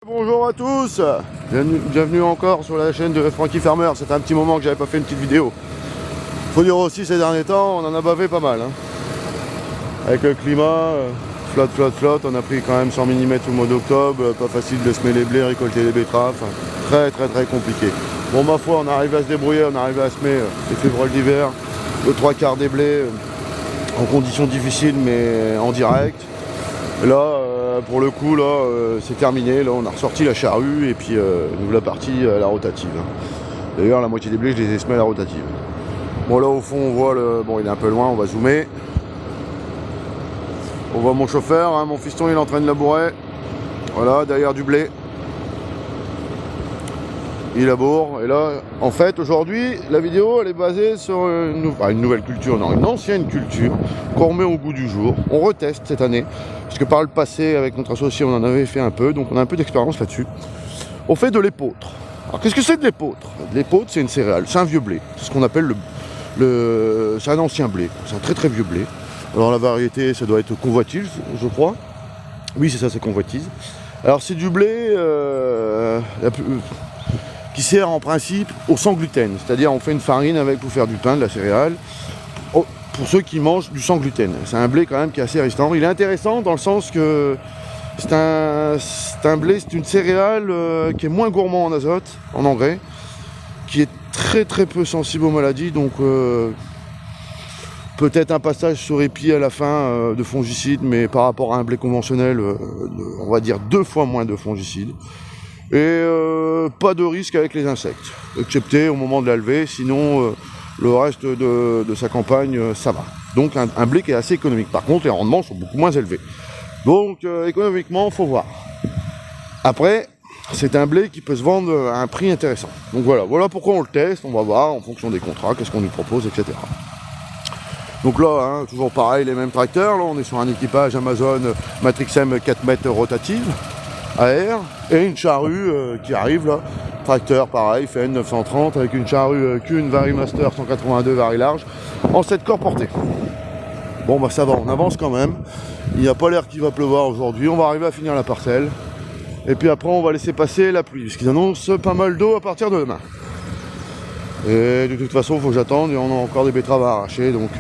Bonjour à tous, bienvenue encore sur la chaîne de Frankie Farmer. C'était un petit moment que j'avais pas fait une petite vidéo. Faut dire aussi ces derniers temps, on en a bavé pas mal. Avec le climat, flotte, on a pris quand même 100 mm au mois d'octobre, pas facile de semer les blés, récolter les betteraves, très compliqué. Bon, ma foi, on arrive à se débrouiller, on arrive à semer les février d'hiver, le 3/4 des blés, en conditions difficiles mais en direct. Là, pour le coup, là, c'est terminé. Là, on a ressorti la charrue et puis nous la partie à la rotative. D'ailleurs, la moitié des blés, je les ai semés à la rotative. Bon, là, au fond, on voit le. Bon, il est un peu loin, on va zoomer. On voit mon chauffeur, hein, mon fiston, il est en train de labourer. Voilà, derrière du blé. Il laboure. Et là, en fait, aujourd'hui, la vidéo, elle est basée sur une nouvelle culture, non, une ancienne culture qu'on remet au goût du jour. On reteste cette année. Parce que par le passé, avec notre associé, on en avait fait un peu, donc on a un peu d'expérience là-dessus. On fait de l'épeautre. Alors qu'est-ce que c'est de l'épeautre? L'épeautre, c'est une céréale, c'est un vieux blé. C'est ce qu'on appelle c'est un ancien blé, c'est un très vieux blé. Alors la variété, ça doit être convoitise, je crois. Oui, c'est ça, c'est convoitise. Alors c'est du blé qui sert en principe au sans gluten. C'est-à-dire on fait une farine avec pour faire du pain, de la céréale. Pour ceux qui mangent du sans gluten. C'est un blé quand même qui est assez résistant. Il est intéressant dans le sens que c'est un blé, c'est une céréale qui est moins gourmand en azote, en engrais, qui est très peu sensible aux maladies, donc peut-être un passage sur épi à la fin de fongicides, mais par rapport à un blé conventionnel, on va dire 2 fois moins de fongicides. Et pas de risque avec les insectes, excepté au moment de la levée, sinon le reste de sa campagne, ça va. Donc un blé qui est assez économique. Par contre, les rendements sont beaucoup moins élevés. Donc économiquement, il faut voir. Après, c'est un blé qui peut se vendre à un prix intéressant. Donc voilà pourquoi on le teste, on va voir en fonction des contrats, qu'est-ce qu'on nous propose, etc. Donc là, hein, toujours pareil, les mêmes tracteurs. Là, on est sur un équipage Amazon Matrix M 4 mètres rotative, AR, et une charrue qui arrive là. Tracteur pareil, FN 930 avec une charrue Kuhn Varimaster 182 vari large en 7 corps portés. Bon bah ça va, on avance quand même. Il n'y a pas l'air qu'il va pleuvoir aujourd'hui. On va arriver à finir la parcelle. Et puis après on va laisser passer la pluie, puisqu'ils annoncent pas mal d'eau à partir de demain. Et de toute façon il faut que j'attende et on a encore des betteraves à arracher, donc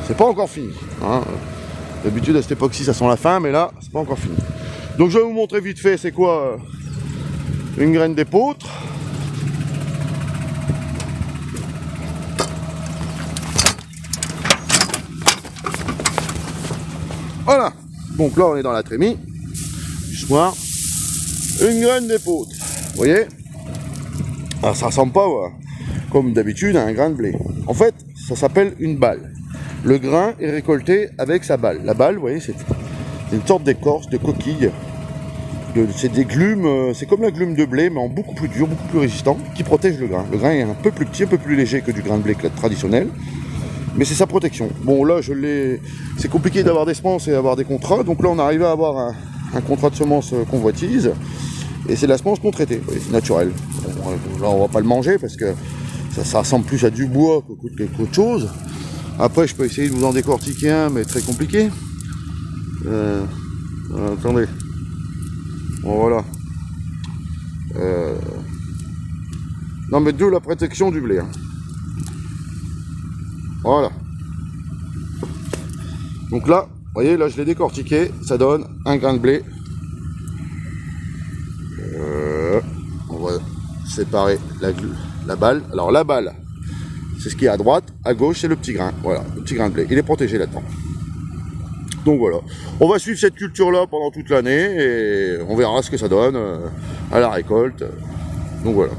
c'est pas encore fini. Hein. D'habitude à cette époque-ci ça sent la fin, mais là c'est pas encore fini. Donc je vais vous montrer vite fait c'est quoi une graine d'épeautre. Voilà. Donc là on est dans la trémie du soir. Une graine d'épeautre. Vous voyez? Alors ça ressemble pas comme d'habitude à un grain de blé. En fait ça s'appelle une balle. Le grain est récolté avec sa balle. La balle, vous voyez, c'est une sorte d'écorce, de coquille. C'est des glumes, c'est comme la glume de blé, mais en beaucoup plus dur, beaucoup plus résistant, qui protège le grain. Le grain est un peu plus petit, un peu plus léger que du grain de blé traditionnel, mais c'est sa protection. Bon, là, c'est compliqué d'avoir des semences et d'avoir des contrats, donc là, on arrive à avoir un contrat de semences convoitise, et c'est de la semence non traitée, c'est naturel. Bon, là, on va pas le manger, parce que ça ressemble plus à du bois qu'autre chose. Après, je peux essayer de vous en décortiquer un, mais très compliqué. Attendez. Bon voilà. Non mais la protection du blé. Hein. Voilà. Donc là, vous voyez, là je l'ai décortiqué, ça donne un grain de blé. On va séparer la balle. Alors la balle, c'est ce qui est à droite, à gauche c'est le petit grain. Voilà, le petit grain de blé. Il est protégé là-dedans. Donc voilà, on va suivre cette culture-là pendant toute l'année et on verra ce que ça donne à la récolte. Donc voilà.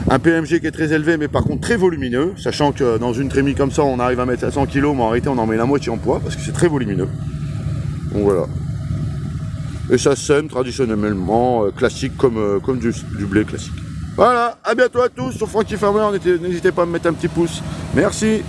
Un PMG qui est très élevé mais par contre très volumineux, sachant que dans une trémie comme ça on arrive à mettre 700 kg, mais en réalité on en met la moitié en poids parce que c'est très volumineux. Donc voilà. Et ça sème traditionnellement classique comme du blé classique. Voilà, à bientôt à tous sur Frankie Farmer, n'hésitez pas à me mettre un petit pouce. Merci.